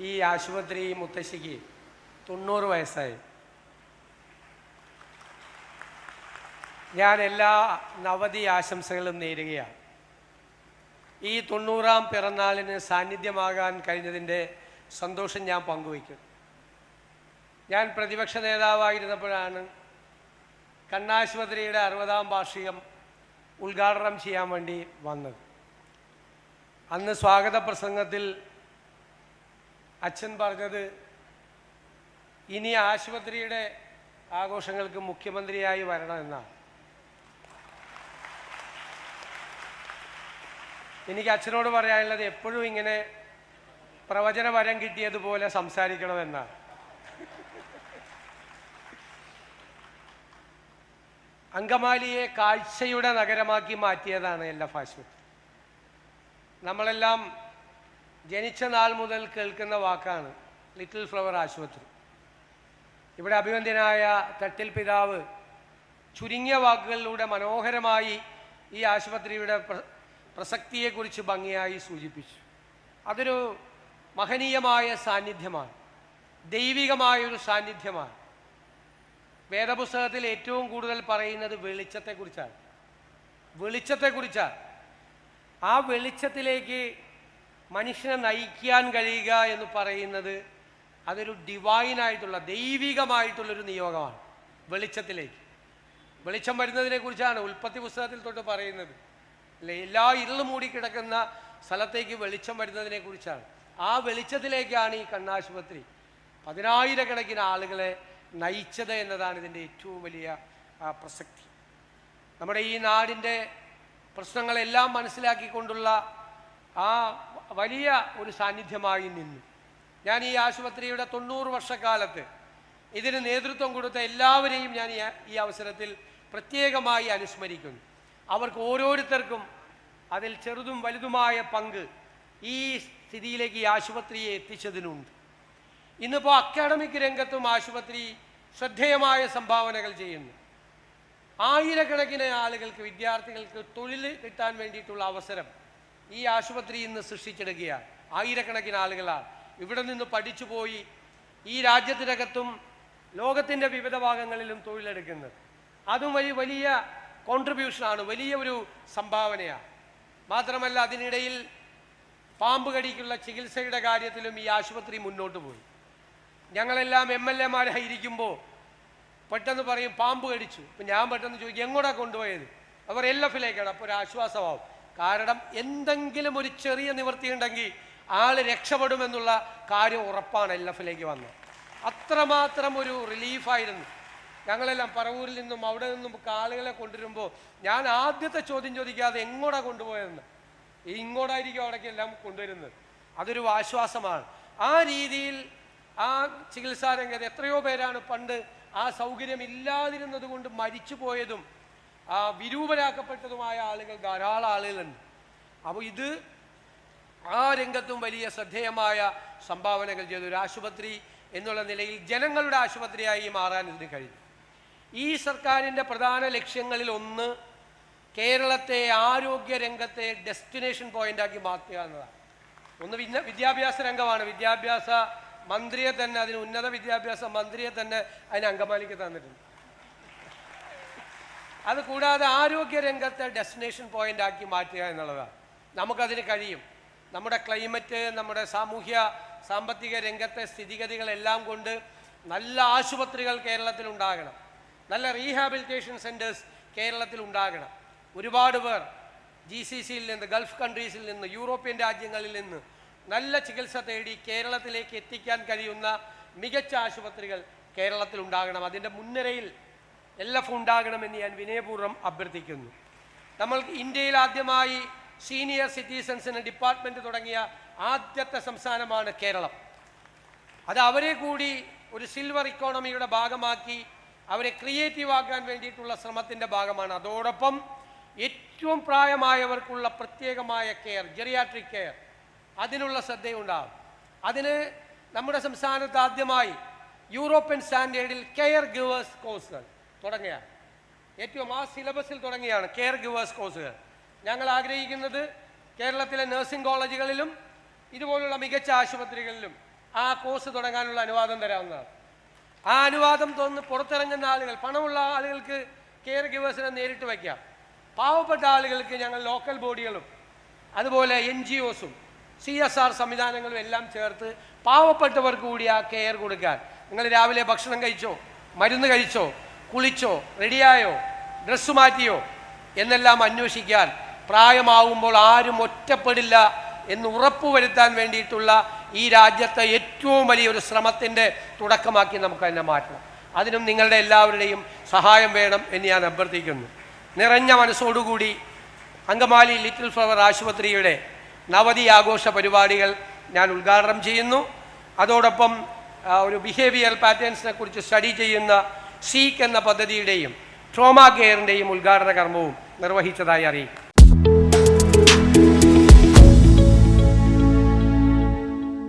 ഈ ആശുപത്രി മുത്തശ്ശിക്ക് 90 വയസ്സായി. ഞാൻ എല്ലാ നവതി ആശംസകളും നേരുകയാണ്. ഈ 90ാം പിറന്നാളിന് സാന്നിധ്യമാകാൻ കഴിഞ്ഞതിൻ്റെ സന്തോഷം ഞാൻ പങ്കുവയ്ക്കും. ഞാൻ പ്രതിപക്ഷ നേതാവായിരുന്നപ്പോഴാണ് കണ്ണാശുപത്രിയുടെ 60ാം വാർഷികം ഉദ്ഘാടനം ചെയ്യാൻ വേണ്ടി വന്നത്. അന്ന് സ്വാഗത പ്രസംഗത്തിൽ അച്ഛൻ പറഞ്ഞത്, ഇനി ആശുപത്രിയുടെ ആഘോഷങ്ങൾക്ക് മുഖ്യമന്ത്രിയായി വരണമെന്നാണ്. എനിക്ക് അച്ഛനോട് പറയാനുള്ളത്, എപ്പോഴും ഇങ്ങനെ പ്രവചന വരം കിട്ടിയതുപോലെ സംസാരിക്കണമെന്നാണ്. അങ്കമാലിയെ കാഴ്ചയുടെ നഗരമാക്കി മാറ്റിയതാണ് LF ആശുപത്രി. നമ്മളെല്ലാം ജനിച്ച നാൾ മുതൽ കേൾക്കുന്ന വാക്കാണ് ലിറ്റിൽ ഫ്ലവർ ആശുപത്രി. ഇവിടെ അഭിവന്ദ്യനായ തട്ടിൽ പിതാവ് ചുരുങ്ങിയ വാക്കുകളിലൂടെ മനോഹരമായി ഈ ആശുപത്രിയുടെ പ്രസക്തിയെക്കുറിച്ച് ഭംഗിയായി സൂചിപ്പിച്ചു. അതൊരു മഹനീയമായ സാന്നിധ്യമാണ്, ദൈവികമായൊരു സാന്നിധ്യമാണ്. വേദപുസ്തകത്തിൽ ഏറ്റവും കൂടുതൽ പറയുന്നത് വെളിച്ചത്തെക്കുറിച്ചാണ്. ആ വെളിച്ചത്തിലേക്ക് മനുഷ്യനെ നയിക്കാൻ കഴിയുക എന്ന് പറയുന്നത് അതൊരു ഡിവൈനായിട്ടുള്ള, ദൈവികമായിട്ടുള്ളൊരു നിയോഗമാണ്. വെളിച്ചം വരുന്നതിനെ കുറിച്ചാണ് ഉൽപ്പത്തി പുസ്തകത്തിൽ തൊട്ട് പറയുന്നത്. അല്ലെ, എല്ലാ ഇരുള് മൂടിക്കിടക്കുന്ന സ്ഥലത്തേക്ക് വെളിച്ചം വരുന്നതിനെ കുറിച്ചാണ്. ആ വെളിച്ചത്തിലേക്കാണ് ഈ കണ്ണാശുപത്രി 10,000-കണക്കിന് ആളുകളെ നയിച്ചത് എന്നതാണ് ഇതിൻ്റെ ഏറ്റവും വലിയ പ്രസക്തി. നമ്മുടെ ഈ നാടിൻ്റെ പ്രശ്നങ്ങളെല്ലാം മനസ്സിലാക്കിക്കൊണ്ടുള്ള ആ വലിയ ഒരു സാന്നിധ്യമായി നിന്നു. ഞാൻ ഈ ആശുപത്രിയുടെ 90 വർഷക്കാലത്ത് ഇതിന് നേതൃത്വം കൊടുത്ത എല്ലാവരെയും ഞാൻ ഈ അവസരത്തിൽ പ്രത്യേകമായി അനുസ്മരിക്കുന്നു. അവർക്ക് ഓരോരുത്തർക്കും അതിൽ ചെറുതും വലുതുമായ പങ്ക് ഈ സ്ഥിതിയിലേക്ക് ഈ ആശുപത്രിയെ എത്തിച്ചതിനുണ്ട്. ഇന്നിപ്പോൾ അക്കാഡമിക് രംഗത്തും ആശുപത്രി ശ്രദ്ധേയമായ സംഭാവനകൾ ചെയ്യുന്നു. ആയിരക്കണക്കിന് ആളുകൾക്ക്, വിദ്യാർത്ഥികൾക്ക് തൊഴിൽ കിട്ടാൻ വേണ്ടിയിട്ടുള്ള അവസരം ഈ ആശുപത്രി ഇന്ന് സൃഷ്ടിച്ചെടുക്കുകയാണ്. ആയിരക്കണക്കിന് ആളുകളാണ് ഇവിടെ നിന്ന് പഠിച്ചു പോയി ഈ രാജ്യത്തിനകത്തും ലോകത്തിൻ്റെ വിവിധ ഭാഗങ്ങളിലും തൊഴിലെടുക്കുന്നത്. അതും വലിയ കോൺട്രിബ്യൂഷനാണ്, വലിയ ഒരു സംഭാവനയാണ്. മാത്രമല്ല, അതിനിടയിൽ പാമ്പ് കടിക്കുള്ള ചികിത്സയുടെ കാര്യത്തിലും ഈ ആശുപത്രി മുന്നോട്ട് പോയി. ഞങ്ങളെല്ലാം MLA-മാരായിരിക്കുമ്പോൾ പെട്ടെന്ന് പറയും പാമ്പ് കടിച്ചു. അപ്പം ഞാൻ പെട്ടെന്ന് ചോദിക്കും, എങ്ങോട്ടാ കൊണ്ടുപോയത്? അവർ LF-ലേക്കാണ്. അപ്പോൾ ഒരു ആശ്വാസമാവും. കാരണം എന്തെങ്കിലും ഒരു ചെറിയ നിവൃത്തിയുണ്ടെങ്കിൽ ആൾ രക്ഷപ്പെടുമെന്നുള്ള കാര്യം ഉറപ്പാണ് LF-ലേക്ക് വന്നത്. അത്രമാത്രം ഒരു റിലീഫായിരുന്നു. ഞങ്ങളെല്ലാം പറവൂരിൽ നിന്നും അവിടെ നിന്നും ആളുകളെ കൊണ്ടുവരുമ്പോൾ ഞാൻ ആദ്യത്തെ ചോദ്യം ചോദിക്കാതെ എങ്ങോട്ടാ കൊണ്ടുപോയതെന്ന്. ഇങ്ങോട്ടായിരിക്കും അവിടേക്കെല്ലാം കൊണ്ടുവരുന്നത്. അതൊരു ആശ്വാസമാണ്. ആ രീതിയിൽ ആ ചികിത്സാ രംഗത്ത് എത്രയോ പേരാണ് പണ്ട് ആ സൗകര്യം ഇല്ലാതിരുന്നത് കൊണ്ട് മരിച്ചു പോയതും വിരൂപരാക്കപ്പെട്ടതുമായ ആളുകൾ, ധാരാളം ആളുകളുണ്ട്. അപ്പോൾ ഇത് ആ രംഗത്തും വലിയ ശ്രദ്ധേയമായ സംഭാവനകൾ ചെയ്തു. ഒരു ആശുപത്രി എന്നുള്ള നിലയിൽ ജനങ്ങളുടെ ആശുപത്രിയായി മാറാൻ ഇതിന് കഴിഞ്ഞു. ഈ സർക്കാരിൻ്റെ പ്രധാന ലക്ഷ്യങ്ങളിൽ ഒന്ന് കേരളത്തെ ആരോഗ്യ രംഗത്തെ ഡെസ്റ്റിനേഷൻ പോയിന്റാക്കി മാറ്റുക എന്നതാണ്. ഒന്ന് വിദ്യാഭ്യാസ രംഗമാണ്. വിദ്യാഭ്യാസ മന്ത്രിയെ തന്നെ, അതിന് ഉന്നത വിദ്യാഭ്യാസ മന്ത്രിയെ തന്നെ അതിന് അങ്കമാലിക്ക് തന്നിട്ടുണ്ട്. അതുകൂടാതെ ആരോഗ്യ രംഗത്തെ ഡെസ്റ്റിനേഷൻ പോയിന്റ് ആക്കി മാറ്റുക എന്നുള്ളതാണ്. നമുക്കതിന് കഴിയും. നമ്മുടെ ക്ലൈമറ്റ്, നമ്മുടെ സാമൂഹ്യ സാമ്പത്തിക രംഗത്തെ സ്ഥിതിഗതികളെല്ലാം കൊണ്ട് നല്ല ആശുപത്രികൾ കേരളത്തിൽ ഉണ്ടാകണം. നല്ല റീഹാബിലിറ്റേഷൻ സെൻറ്റേഴ്സ് കേരളത്തിൽ ഉണ്ടാകണം. ഒരുപാട് പേർ GCC-യിൽ നിന്ന്, ഗൾഫ് കൺട്രീസിൽ നിന്ന്, യൂറോപ്യൻ രാജ്യങ്ങളിൽ നിന്ന് നല്ല ചികിത്സ തേടി കേരളത്തിലേക്ക് എത്തിക്കാൻ കഴിയുന്ന മികച്ച ആശുപത്രികൾ കേരളത്തിൽ ഉണ്ടാകണം. അതിൻ്റെ മുൻനിരയിൽ LF ഉണ്ടാകണമെന്ന് ഞാൻ വിനയപൂർവ്വം അഭ്യർത്ഥിക്കുന്നു. നമ്മൾ ഇന്ത്യയിൽ ആദ്യമായി സീനിയർ സിറ്റിസൺസിന് ഡിപ്പാർട്ട്മെൻറ്റ് തുടങ്ങിയ ആദ്യത്തെ സംസ്ഥാനമാണ് കേരളം. അത് അവരെ കൂടി ഒരു സിൽവർ ഇക്കോണമിയുടെ ഭാഗമാക്കി അവരെ ക്രിയേറ്റീവ് ആക്കാൻ വേണ്ടിയിട്ടുള്ള ശ്രമത്തിൻ്റെ ഭാഗമാണ്. അതോടൊപ്പം ഏറ്റവും പ്രായമായവർക്കുള്ള പ്രത്യേകമായ കെയർ, ജെറിയാട്രിക് കെയർ, അതിനുള്ള ശ്രദ്ധയുണ്ടാകും. അതിന് നമ്മുടെ സംസ്ഥാനത്ത് ആദ്യമായി യൂറോപ്യൻ സ്റ്റാൻഡേർഡിൽ കെയർ ഗിവേഴ്സ് കോഴ്സുകൾ തുടങ്ങിയാണ്. ഏറ്റവും ആ സിലബസിൽ തുടങ്ങിയാണ് കെയർ ഗിവേഴ്സ് കോഴ്സുകൾ. ഞങ്ങൾ ആഗ്രഹിക്കുന്നത് കേരളത്തിലെ നഴ്സിംഗ് കോളേജുകളിലും ഇതുപോലുള്ള മികച്ച ആശുപത്രികളിലും ആ കോഴ്സ് തുടങ്ങാനുള്ള അനുവാദം തരാവുന്നതാണ്. ആ അനുവാദം തോന്നുന്നു പുറത്തിറങ്ങുന്ന ആളുകൾ, പണമുള്ള ആളുകൾക്ക് കെയർ ഗിവേഴ്സിനെ നേരിട്ട് വയ്ക്കാം. പാവപ്പെട്ട ആളുകൾക്ക് ഞങ്ങൾ ലോക്കൽ ബോഡികളും അതുപോലെ NGOസും CSR സംവിധാനങ്ങളും എല്ലാം ചേർത്ത് പാവപ്പെട്ടവർക്ക് കൂടി ആ കെയർ കൊടുക്കാൻ. നിങ്ങൾ രാവിലെ ഭക്ഷണം കഴിച്ചോ, മരുന്ന് കഴിച്ചോ, കുളിച്ചോ, റെഡിയായോ, ഡ്രസ്സ് മാറ്റിയോ എന്നെല്ലാം അന്വേഷിക്കാൻ, പ്രായമാവുമ്പോൾ ആരും ഒറ്റപ്പെടില്ല എന്ന് ഉറപ്പുവരുത്താൻ വേണ്ടിയിട്ടുള്ള ഈ രാജ്യത്തെ ഏറ്റവും വലിയൊരു ശ്രമത്തിൻ്റെ തുടക്കമാക്കി നമുക്ക് തന്നെ മാറ്റണം. അതിനും നിങ്ങളുടെ എല്ലാവരുടെയും സഹായം വേണം എന്ന് ഞാൻ അഭ്യർത്ഥിക്കുന്നു. നിറഞ്ഞ മനസ്സോടുകൂടി അങ്കമാലി ലിറ്റിൽ ഫ്ലവർ ആശുപത്രിയുടെ നവതി ആഘോഷ പരിപാടികൾ ഞാൻ ഉദ്ഘാടനം ചെയ്യുന്നു. അതോടൊപ്പം ഒരു ബിഹേവിയർ പാറ്റേൺസിനെ കുറിച്ച് സ്റ്റഡി ചെയ്യുന്ന സീക്ക് എന്ന പദ്ധതിയുടെയും ട്രോമ കെയറിൻ്റെയും ഉദ്ഘാടന കർമ്മവും നിർവഹിച്ചതായി അറിയിക്കും.